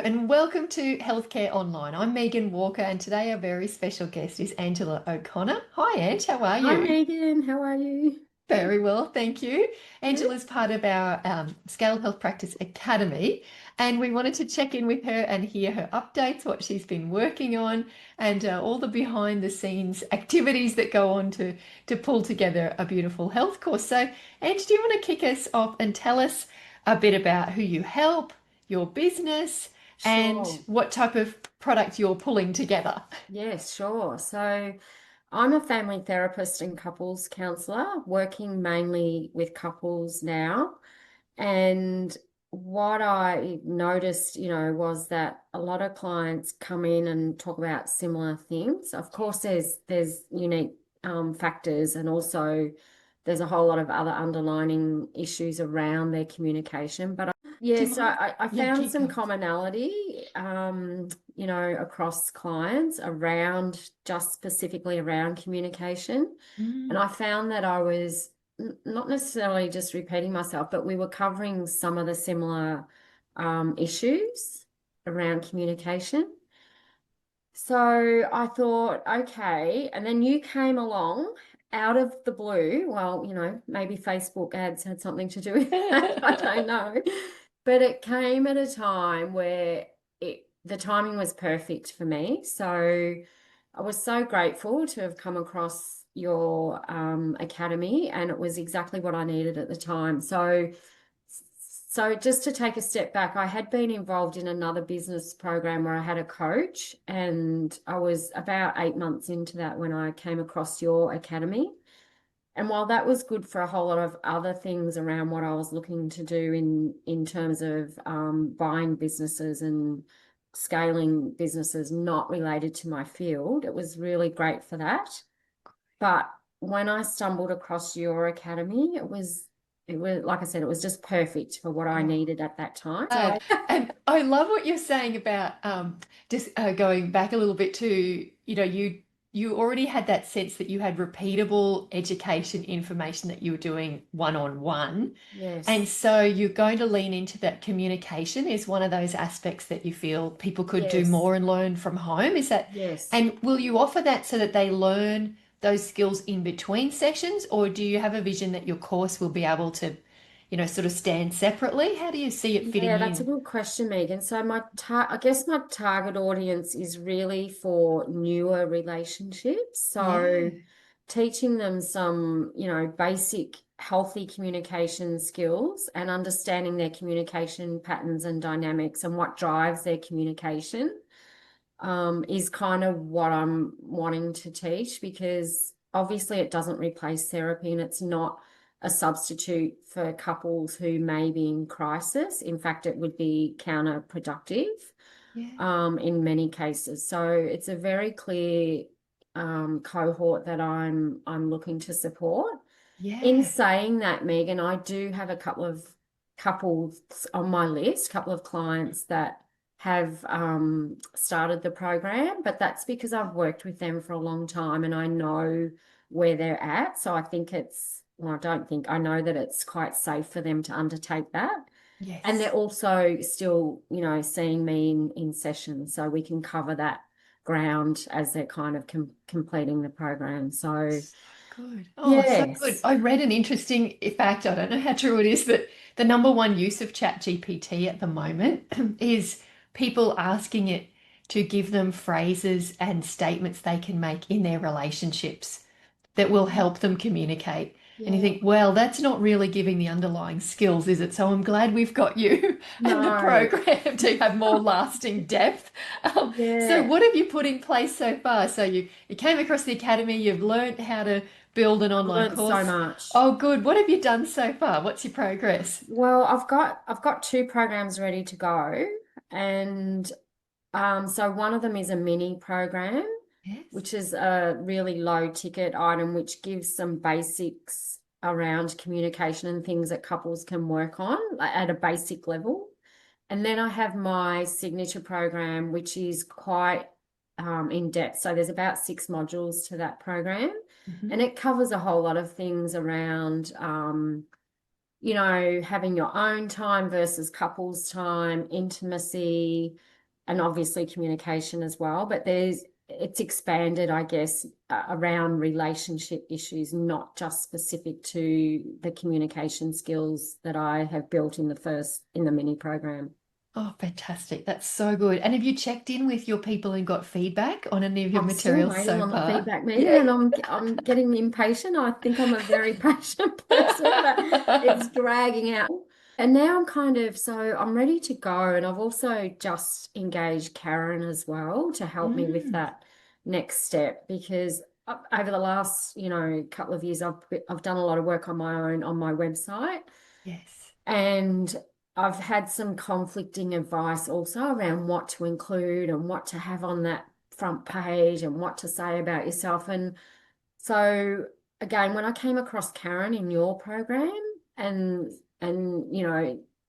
and welcome to Healthcare Online. I'm Megan Walker, and today our very special guest is Angela O'Connor. Hi, Ange, how are Hi you? Megan, how are you? Very well, thank you. Good. Angela's part of our Scale Health Practice Academy, and we wanted to check in with her and hear her updates, what she's been working on, and all the behind the scenes activities that go on to pull together a beautiful health course. So, Ange, do you want to kick us off and tell us a bit about who you help, your business, and Sure. what type of product you're pulling together? Yes, sure. So I'm a family therapist and couples counselor, working mainly with couples now. And what I noticed, was that a lot of clients come in and talk about similar things. Of course, there's unique factors, and also there's a whole lot of other underlining issues around their communication. But Do yeah, you so mind? I Yeah, found keep some going. commonality, across clients around just specifically around communication. And Mm, I found that I was not necessarily just repeating myself, but we were covering some of the similar issues around communication. So I thought, okay. And then you came along out of the blue. Well, maybe Facebook ads had something to do with that. I don't know. But it came at a time where the timing was perfect for me. So I was so grateful to have come across your academy, and it was exactly what I needed at the time. So just to take a step back, I had been involved in another business program where I had a coach, and I was about 8 months into that when I came across your academy. And while that was good for a whole lot of other things around what I was looking to do in terms of buying businesses and scaling businesses not related to my field, it was really great for that. But when I stumbled across your academy, it was like I said, it was just perfect for what I oh. needed at that time. So Glad. And I love what you're saying about just going back a little bit to, you already had that sense that you had repeatable education information that you were doing one-on-one. And yes, so you're going to lean into that communication is one of those aspects that you feel people could do yes, more and learn from home. Is that, yes. and will you offer that so that they learn those skills in between sessions, or do you have a vision that your course will be able to sort of stand separately? How do you see it fitting Yeah, that's a in? good question, Megan. So I guess my target audience is really for newer relationships. So Yeah. teaching them some, basic healthy communication skills and understanding their communication patterns and dynamics and what drives their communication is kind of what I'm wanting to teach, because obviously it doesn't replace therapy, and it's not a substitute for couples who may be in crisis. In fact, it would be counterproductive Yeah. in many cases. So it's a very clear cohort that I'm looking to support. In Yeah. saying that, Megan, I do have a couple of couples on my list, a couple of clients that have started the program, but that's because I've worked with them for a long time and I know where they're at. So I think well, I don't think, I know that it's quite safe for them to undertake that. And they're Yes. also still, seeing me in sessions, so we can cover that ground as they're kind of completing the program. So, So good. Oh, so good. yes. I read an interesting fact. I don't know how true it is, but the number one use of ChatGPT at the moment is people asking it to give them phrases and statements they can make in their relationships that will help them communicate. And you Yeah. think, well, that's not really giving the underlying skills, is it? So I'm glad we've got you and the No. program to have more lasting depth. So Yeah. what have you put in place so far? So you came across the academy, you've learned how to build an I've online learned so course. much. Oh, good. What have you done so far? What's your progress? Well, I've got two programs ready to go. And so one of them is a mini program, Yes. which is a really low ticket item, which gives some basics around communication and things that couples can work on, like, at a basic level. And then I have my signature program, which is quite in depth. So there's about 6 modules to that program, Mhm. and it covers a whole lot of things around, having your own time versus couples time, intimacy, and obviously communication as well. But it's expanded, I guess, around relationship issues, not just specific to the communication skills that I have built in the mini program. Oh, fantastic. That's so good. And have you checked in with your people and got feedback on any of your I'm still materials waiting so on the far? feedback meter, Yeah. and I'm getting impatient. I think I'm a very patient person, but it's dragging out. And now I'm ready to go. And I've also just engaged Karen as well to help me with Mm, that next step because over the last, couple of years, I've done a lot of work on my own on my website. yes. And I've had some conflicting advice also around what to include and what to have on that front page and what to say about yourself. And so again, when I came across Karen in your program and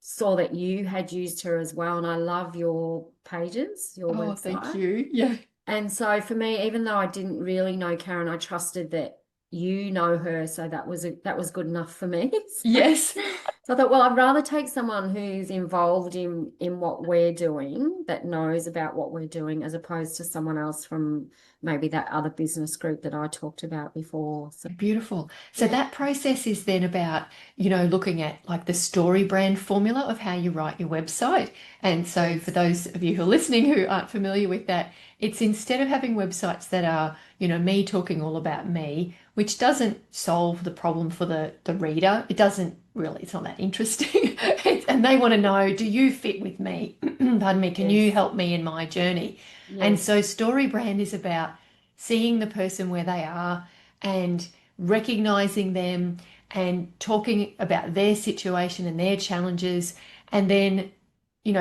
saw that you had used her as well, and I love your pages, your Oh, thank website. you. Yeah. And so for me, even though I didn't really know Karen, I trusted that you know her, so that was good enough for me. Yes. So I thought, well, I'd rather take someone who's involved in what we're doing, that knows about what we're doing, as opposed to someone else from maybe that other business group that I talked about before. So Beautiful. So yeah, that process is then about, looking at like the story brand formula of how you write your website. And so for yes, those of you who are listening who aren't familiar with that, it's instead of having websites that are, me talking all about me, which doesn't solve the problem for the reader. It doesn't really, it's not that interesting. And they want to know, do you fit with me? Pardon me, can you yes, help me in my journey? And yes, so story brand is about seeing the person where they are and recognizing them and talking about their situation and their challenges, and then,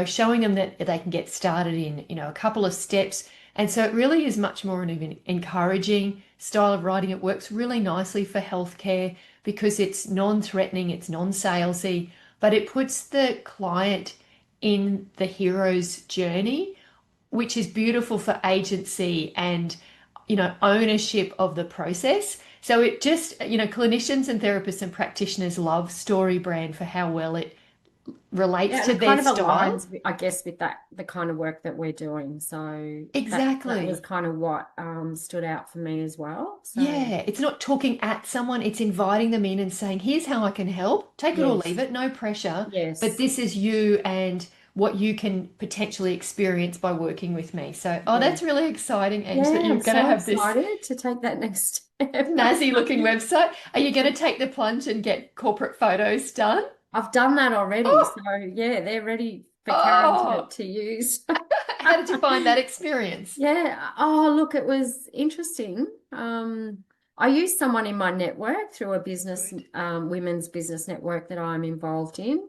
showing them that they can get started in, a couple of steps. And so it really is much more an encouraging style of writing. It works really nicely for healthcare because it's non-threatening, it's non-salesy, but it puts the client in the hero's journey, which is beautiful for agency and, ownership of the process. So it just, clinicians and therapists and practitioners love story brand for how well it relates yeah, and to it their kind of style. aligns, I guess, with the kind of work that we're doing. So that was Exactly. kind of what stood out for me as well. So Yeah, it's not talking at someone, it's inviting them in and saying, here's how I can help. Take it or leave yes, it, no pressure. But yes, this is you and what you can potentially experience by working with me. So, oh, yeah. that's really exciting, Ange, that Yeah, you're I'm going to so have this excited to take that next step. snazzy looking website. Are you going to take the plunge and get corporate photos done? I've done that already. Oh, So yeah, they're ready for Karen oh, to use. how did you find that experience? Yeah. Oh, look, it was interesting. I used someone in my network through a business, women's business network that I'm involved in.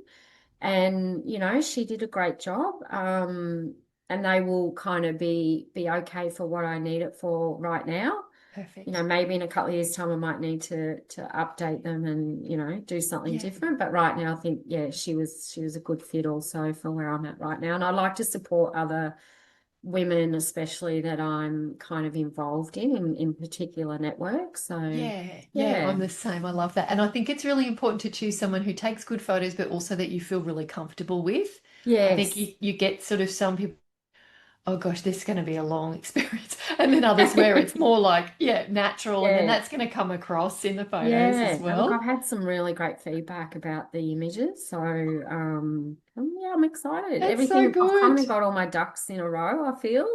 And, she did a great job. And they will kind of be okay for what I need it for right now. Perfect. Maybe in a couple of years' time, I might need to update them and, do something Yeah. different. But right now, I think, yeah, she was a good fit also for where I'm at right now. And I like to support other women, especially that I'm kind of involved in particular networks. So Yeah, yeah, I'm yeah, the same. I love that. And I think it's really important to choose someone who takes good photos, but also that you feel really comfortable with. I think yes, you get sort of some people, oh gosh, this is going to be a long experience. And then others where it's more like, yeah, natural. And then yeah. that's going to come across in the photos as Yeah, and look, I've well. had some really great feedback about the images, so yeah, I'm excited. That's so Everything, I've kind good. of got all my ducks in a row, I feel.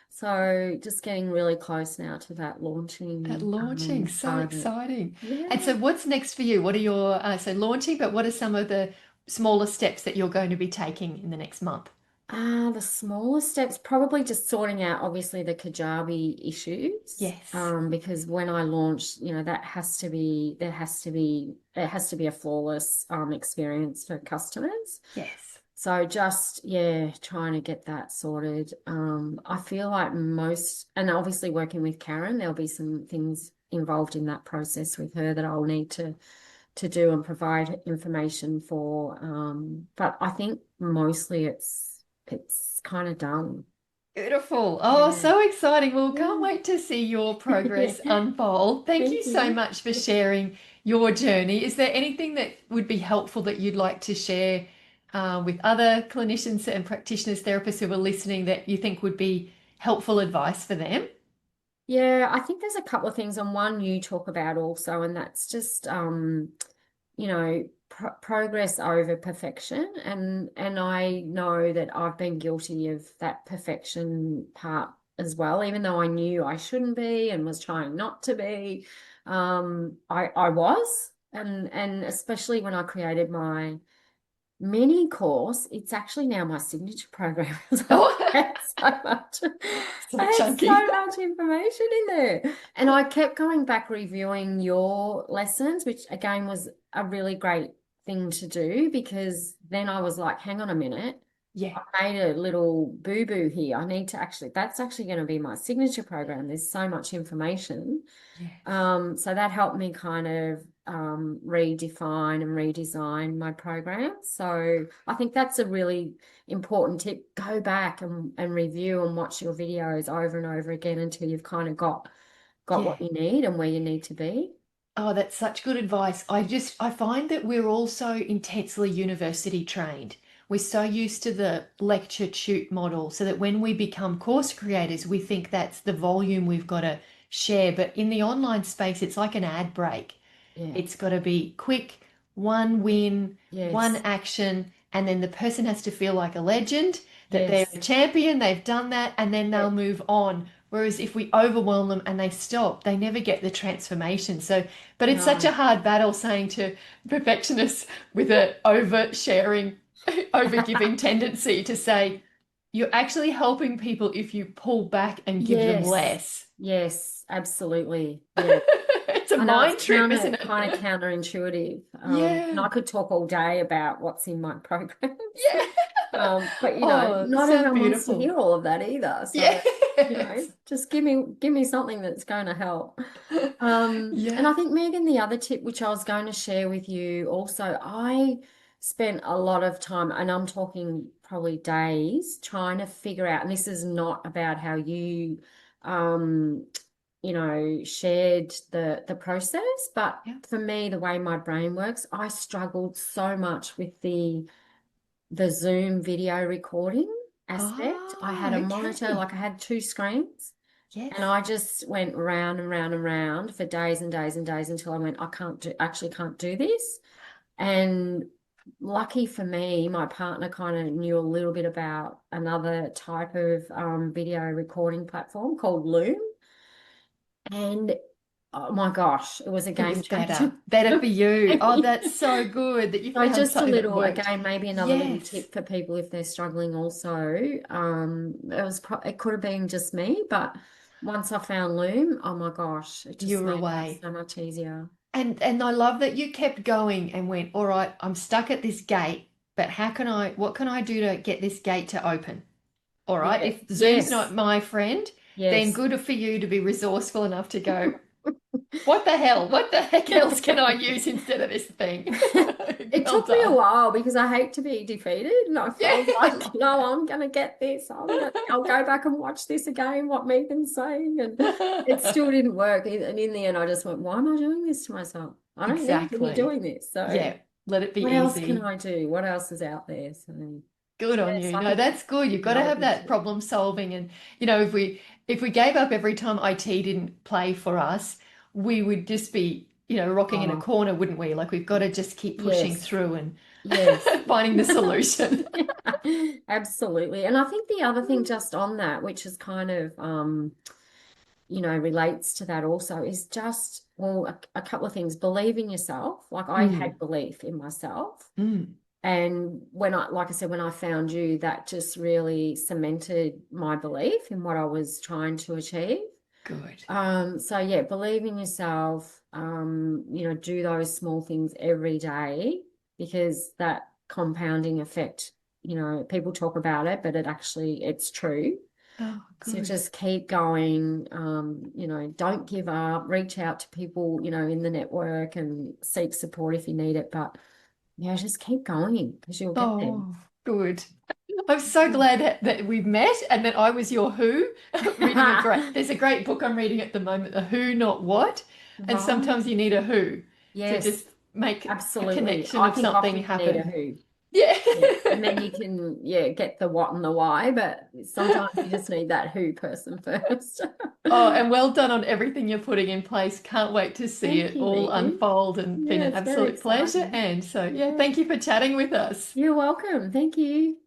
So just getting really close now to that That launching launching, so target. exciting. And Yeah. so what's next for you? What are your, so launching, but what are some of the smaller steps that you're going to be taking in the next month? The smaller steps, probably just sorting out obviously the Kajabi issues. Yes, Because when I launch, that has to be there has to be a flawless experience for customers. yes. So just, yeah, trying to get that sorted. I feel like and obviously working with Karen, there'll be some things involved in that process with her that I'll need to do and provide information for. But I think mostly it's kind of done. Beautiful. Oh, Yeah. so exciting. Well, can't Yeah. wait to see your progress Yeah. unfold. Thank you Thank so you. much for sharing your journey. Is there anything that would be helpful that you'd like to share with other clinicians and practitioners, therapists who are listening that you think would be helpful advice for them? Yeah, I think there's a couple of things, and one you talk about also, and that's just progress over perfection. And I know that I've been guilty of that perfection part as well, even though I knew I shouldn't be and was trying not to be. I was, and especially when I created my mini course, it's actually now my signature program because I Oh, had so much, so I had chunky. so much information in there. And I kept going back reviewing your lessons, which again was a really great thing to do because then I was like, hang on a minute. Yeah, I made a little boo-boo here. I need to actually, that's actually going to be my signature program. There's so much information. yes, So that helped me kind of redefine and redesign my program. So I think that's a really important tip. Go back and review and watch your videos over and over again until you've kind of got yeah. what you need and where you need to be. Oh, that's such good advice. I find that we're all so intensely university trained. We're so used to the lecture tute model, so that when we become course creators, we think that's the volume we've got to share. But in the online space, it's like an ad break. Yeah. It's got to be quick, one win, one Yes. action, and then the person has to feel like a legend, that they're a Yes. champion, they've done that, and then Yeah. they'll move on. Whereas if we overwhelm them and they stop, they never get the transformation. So, but it's such a No. hard battle saying to perfectionists with a oversharing, overgiving tendency to say, you're actually helping people if you pull back and give them Yes. less. Yes, absolutely. Yeah. It's a I know it's mind trip, isn't it? counterintuitive. And I Yeah. could talk all day about what's in my programs. Yeah. But Oh, not so everyone wants to beautiful. hear all of that either. So, Yes. just give me something that's going to help. And Yeah. I think Megan, the other tip which I was going to share with you also, I spent a lot of time, and I'm talking probably days, trying to figure out, and this is not about how you um shared the process. But Yeah. for me, the way my brain works, I struggled so much with the Zoom video recording aspect. I had Oh, a monitor, okay. like I had two screens, and Yes. I just went round and round and round for days and days and days until I went, I can't do this. And lucky for me, my partner kind of knew a little bit about another type of video recording platform called Loom. And oh my gosh, it was a It game was better. changer. Better for you. Oh, that's So so good that you found just a something that little, worked. again, maybe another little Yes. tip for people if they're struggling also. It could have been just me, but once I found Loom, oh my gosh, it You just were made life away. so much easier. And I love that you kept going and went, all right, I'm stuck at this gate, but what can I do to get this gate to open? All right. Yeah. If Zoom's not Yes. my friend, then Yes. good for you to be resourceful enough to go, what the hell? What the heck else can I use instead of this thing? It Well took me a done. while because I hate to be defeated, and I was Yeah. like, "No, I'm gonna get this. I'll go back and watch this again, what Megan's saying," and it still didn't work. And in the end, I just went, "Why am I doing this to myself? I don't need to be Exactly. doing this." So, Yeah. Let it be what else can easy. I do? What else is out there? So, Good on yes, you. I No, think that's that's good. You've got to another have good that tip. problem solving. And, if we gave up every time IT didn't play for us, we would just be, rocking in a Oh, corner, wouldn't we? Like we've got to just keep pushing yes, through and yes. finding the solution. Absolutely. And I think the other thing just on that, which is kind of relates to that also is just, well, a couple of things. Believe in yourself. Like I Mm, had belief in myself. mm, And like I said, when I found you, that just really cemented my belief in what I was trying to achieve. good. So yeah, believe in yourself, do those small things every day because that compounding effect, people talk about it, but it's true. Oh, So good. just keep going, don't give up, reach out to people, in the network and seek support if you need it. But yeah, just keep going because you'll get there. Oh, good. I'm so glad that we've met and that I was your who. Reading there's a great book I'm reading at the moment, The Who Not What. And sometimes Right. you need a who. to Yes, just make a absolutely. connection I of think something often you need a happen. who. Yeah. Yeah. And then you can, yeah, get the what and the why, but sometimes you just need that who person first. Oh, and well done on everything you're putting in place. Can't wait to see Thank it you, all Evie. unfold and been Yeah, an it's very absolute pleasure. exciting. And so, yeah, Yeah. thank you for chatting with us. You're welcome. Thank you.